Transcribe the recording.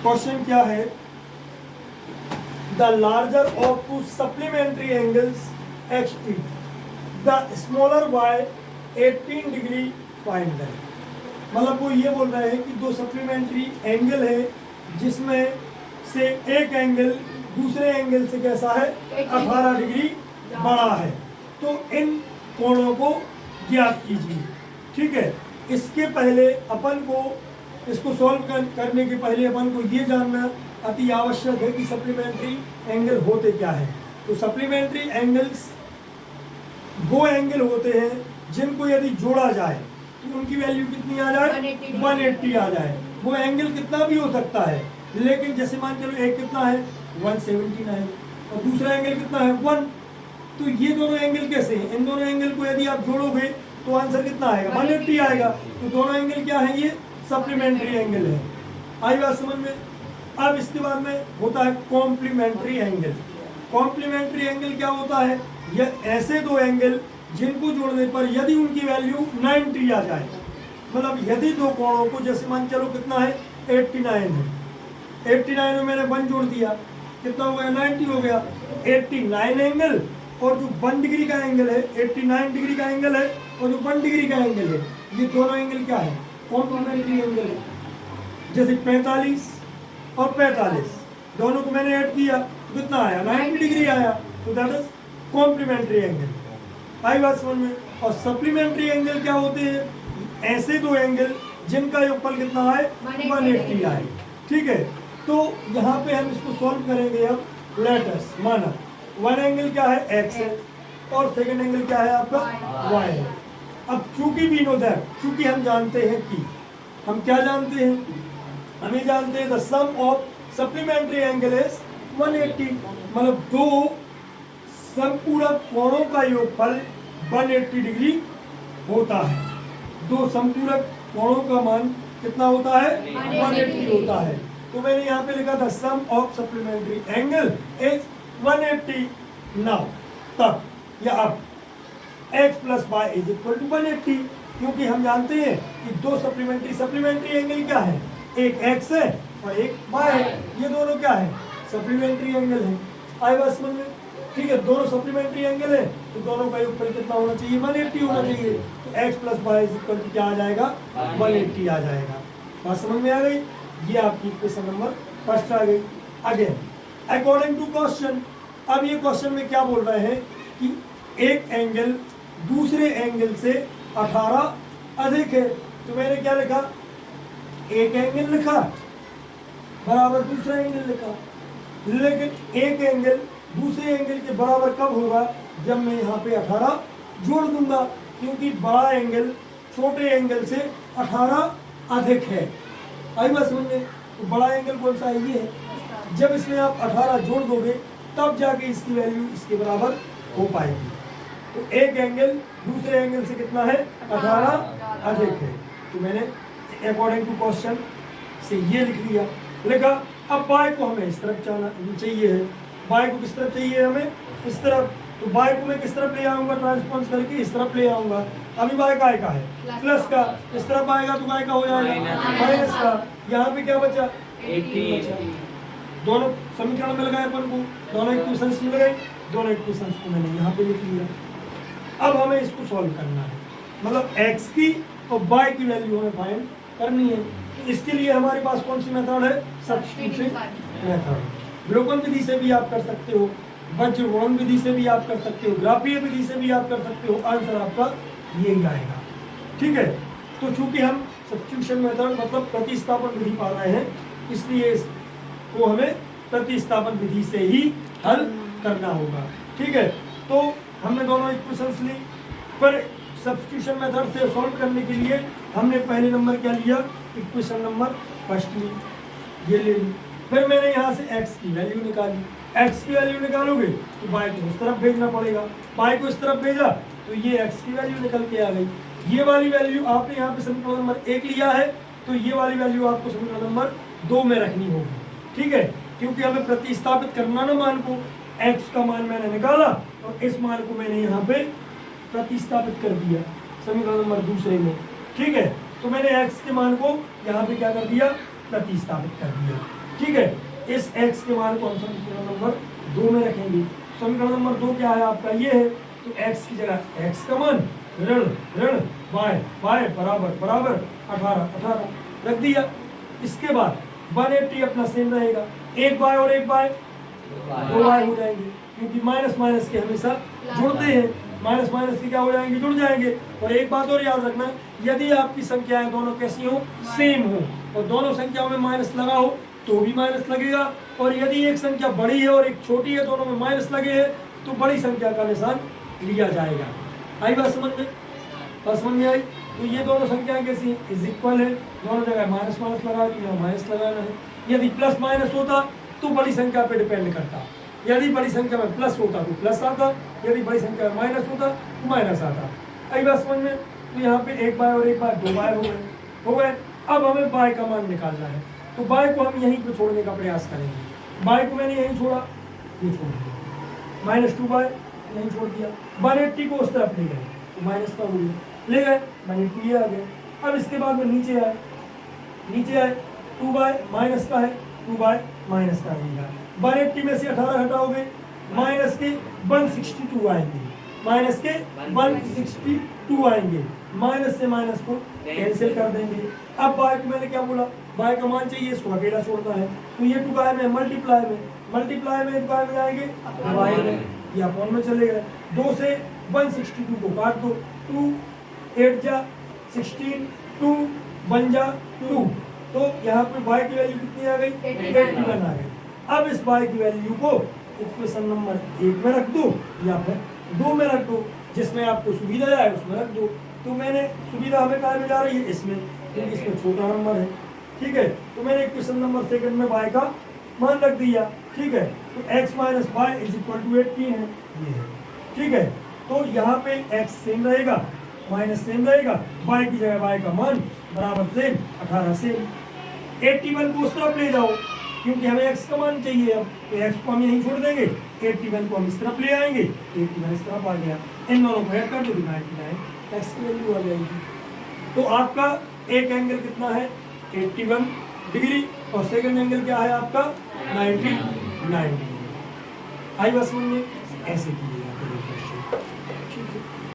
Question क्या है, the larger of to supplementary angles HT, the smaller by 18 degree find that. मतलब वो ये बोल रहे हैं कि दो सप्लीमेंट्री एंगल है जिसमें से एक एंगल दूसरे एंगल से कैसा है, 18 डिग्री बड़ा है, तो इन कोणों को ज्ञात कीजिए। ठीक है, इसके पहले अपन को इसको सॉल्व करने के पहले अपन को ये जानना अति आवश्यक है कि सप्लीमेंट्री एंगल होते क्या है। तो सप्लीमेंट्री एंगल्स वो एंगल होते हैं जिनको यदि जोड़ा जाए तो उनकी वैल्यू कितनी आ जाए, 180 आ जाए। वो एंगल कितना भी हो सकता है, लेकिन जैसे मान चलो एक कितना है 179 और दूसरा एंगल कितना है 1, तो ये दोनों एंगल कैसे हैं, इन दोनों एंगल को यदि आप जोड़ोगे तो आंसर कितना आएगा, 180 आएगा। तो दोनों एंगल क्या है, ये सप्लीमेंट्री एंगल है। आई बात समझ में। अब इसके बाद में होता है कॉम्प्लीमेंट्री एंगल। कॉम्प्लीमेंट्री एंगल क्या होता है, यह ऐसे दो एंगल जिनको जोड़ने पर यदि उनकी वैल्यू 90 आ जाए, मतलब यदि दो कोणों को जैसे मान चलो कितना है 89 है, 89 में मैंने 1 जोड़ दिया, कितना हो गया 90 हो गया। 89 एंगल और जो 1 डिग्री का एंगल है, 89 डिग्री का एंगल है और जो 1 डिग्री का एंगल है, ये दोनों एंगल क्या है, कॉम्प्लीमेंट्री एंगल है। जैसे 45 और 45 दोनों को मैंने ऐड किया तो कितना आया, 90 डिग्री आया, तो दैट इज कॉम्प्लीमेंट्री एंगल। आई बात समझ में। और सप्लीमेंट्री एंगल क्या होते हैं, ऐसे दो एंगल जिनका योगफल कितना आए, 180 आए। ठीक है, तो यहाँ पे हम इसको सॉल्व करेंगे। अब लेटस माना वन एंगल क्या है x है और सेकंड एंगल क्या है आपका y है। अब चूंकि वी नो दैट, चूंकि हम जानते हैं कि हम क्या जानते हैं, हमें जानते हैं the sum of supplementary angle is 180, मतलब दो समपूरक कोणों का योगफल 180 डिग्री होता है। दो समपूरक कोणों का मान कितना होता है, 180 होता है। तो मैंने यहाँ पे लिखा था sum of supplementary angle is 180। Now तब या अब x plus Y is equal to 180, क्योंकि हम जानते हैं कि दो सप्लीमेंट्री एंगल क्या है, एक x है और एक y है, ये दोनों क्या है, सप्लीमेंट्री एंगल है। आई बात समझ में। ठीक है, दोनों सप्लीमेंट्री एंगल है तो दोनों का योगफल कितना होना चाहिए, 180 होना चाहिए। तो x plus Y is equal to क्या आ जाएगा, 180 आ जाएगा। बात समझ में आ गई। ये आपकी क्वेश्चन नंबर फर्स्ट आ गई। अगेन अकॉर्डिंग टू क्वेश्चन, अब ये क्वेश्चन में क्या बोल रहे हैं कि एक एंगल दूसरे एंगल से 18 अधिक है। तो मैंने क्या लिखा, एक एंगल लिखा बराबर दूसरा एंगल लिखा, लेकिन एक एंगल दूसरे एंगल के बराबर कब होगा, जब मैं यहाँ पे 18 जोड़ दूंगा, क्योंकि बड़ा एंगल छोटे एंगल से 18 अधिक है। आई बात समझ में। तो बड़ा एंगल कौन सा है, ये है। जब इसमें आप 18 जोड़ दोगे तब जाके इसकी वैल्यू इसके बराबर हो पाएगी। तो एक एंगल दूसरे एंगल से कितना है, 18 अधिक है। तो मैंने अकॉर्डिंग टू क्वेश्चन से ये लिख लिया, लिखा। अब बाय को हमें इस तरफ चाहिए है, बाय को किस तरफ चाहिए हमें, इस तरफ। तो बाय को मैं किस तरफ ले आऊंगा, ट्रांसपोज करके इस तरफ ले आऊंगा। अभी बाय का प्लस का, इस तरफ आएगा तो बाय का हो जाएगा माइनस का। यहाँ पे क्या बचा, 80। दोनों समीकरण में लगाए अपन को, दोनों इक्वेशंस मिल गए, दोनों इक्वेशंस को मैंने यहाँ पे लिख लिया। अब हमें इसको सॉल्व करना है, मतलब x की और y की वैल्यू हमें फाइंड करनी है। तो इसके लिए हमारे पास कौन सी मेथड है, सब्स्टिट्यूशन मेथड। विलोपन विधि से भी आप कर सकते हो, वज्रगुणन विधि से भी आप कर सकते हो, ग्राफीय विधि से भी आप कर सकते हो। आंसर आपका यही आएगा। ठीक है, तो चूंकि हम सब्स्टिट्यूशन मेथड मतलब प्रतिस्थापन विधि पा रहे हैं, इसलिए इसको हमें प्रतिस्थापन विधि से ही हल करना होगा। ठीक है, तो हमने दोनों इक्वेशंस ली, पर सब्स्टिट्यूशन मेथड से सॉल्व करने के लिए हमने पहले नंबर क्या लिया, इक्वेशन नंबर फर्स्ट ली, ये ले ली। फिर मैंने यहाँ से x की वैल्यू निकाली। x की वैल्यू निकालोगे तो y को इस तरफ भेजना पड़ेगा, y को इस तरफ भेजा तो ये x की वैल्यू निकल के आ गई। ये वाली वैल्यू आपने यहाँ पे समीकरण नंबर 1 लिया है, तो ये वाली वैल्यू आपको समीकरण नंबर 2 में रखनी होगी। ठीक है, क्योंकि हमें प्रतिस्थापित करना ना मान को, x का मान मैंने निकाला और इस मान को मैंने यहाँ पे प्रतिस्थापित कर दिया समीकरण नंबर दूसरे में। ठीक है, तो मैंने x के मान को यहाँ पे क्या कर दिया, प्रतिस्थापित कर दिया। ठीक है, इस x के मान को हम समीकरण नंबर 2 में रखेंगे। समीकरण नंबर 2 क्या है आपका, ये है। तो x की जगह x का मान ऋण ऋण y बराबर बराबर 18 रख दिया। इसके बाद 180 अपना सेम रहेगा, एक y और एक y 2y हो जाएंगे, क्योंकि माइनस माइनस के हमेशा जुड़ते हैं, माइनस माइनस के क्या हो जाएंगे, जुड़ जाएंगे। और एक बात और याद रखना, यदि आपकी संख्याएं दोनों कैसी हो, सेम हो, और दोनों संख्याओं में माइनस लगा हो तो भी माइनस लगेगा, और यदि एक संख्या बड़ी है और एक छोटी है, दोनों में माइनस लगे हैं, तो बड़ी संख्या का निशान लिया जाएगा। आई बात समझ में? बात समझ में आई? तो ये दोनों संख्याएं कैसी हैं, इज इक्वल है, दोनों जगह माइनस माइनस लगा तो यहाँ माइनस लगाना है। यदि प्लस माइनस होता तो बड़ी संख्या पे डिपेंड करता, यदि बड़ी संख्या में प्लस होता तो प्लस आता, यदि बड़ी संख्या में माइनस होता तो माइनस आता। आई बात समझ में? तो यहाँ पे एक बाय और एक बाय 2 बाय हो गए। अब हमें बाय का मान निकालना है, तो बाय को हम यहीं पे छोड़ने का प्रयास करेंगे। बाय को मैंने यहीं छोड़ा, ये छोड़ दिया, -2 बाय यहीं छोड़ दिया। 180 को उस तरफ ले गए तो माइनस का हो गया, ले गए -2 ये आ गए। अब इसके बाद में नीचे आए 2 बाय माइनस का है, 2 बाय माइनस का आएगा। 180 में से 18 हटाओगे, माइनस के 162 आएंगे, माइनस के 162 आएंगे, माइनस से माइनस को कैंसिल कर देंगे। अब बाय को मैंने क्या बोला, बाय का मान चाहिए, इसको अकेला छोड़ना है, तो ये 2 बाय में मल्टीप्लाई में 2 बाय में आएंगे, बाय में ये अपॉन में चले गए। 2 से 162 को काट दो, 2 8 जा 16, 2 1 जा 2, तो यहाँ पे y की वैल्यू कितनी आ गई, 81 आ गई। अब इस y की वैल्यू को इक्वेशन नंबर 1 में रख दो या फिर 2 में रख दो, जिसमें आपको सुविधा जाए उसमें रख दो। तो मैंने सुविधा हमें कहाँ में जा रही है, इसमें, क्योंकि इसमें छोटा नंबर है। ठीक है, तो मैंने इक्वेशन नंबर 2 में y का मान रख दिया। ठीक है, तो x minus y is equal to 18 है, ये है। ठीक है, तो यहाँ पे x सेम रहेगा, माइनस सेम रहेगा, y की जगह y का मान बराबर सेम 18 सेम। 81 को उस तरफ ले जाओ, क्योंकि हमें x का मान चाहिए। अब तो x को हम यहीं छोड़ देंगे, 81 को हम इस तरफ ले आएंगे, 81 इस तरफ आ गया। इन दोनों को ऐड कर दो, 99 x की वैल्यू आ जाएगी। तो आपका एक एंगल कितना है, 81 डिग्री, और सेकंड एंगल क्या है आपका 99 डिग्री। आई बस में ऐसे कीजिए।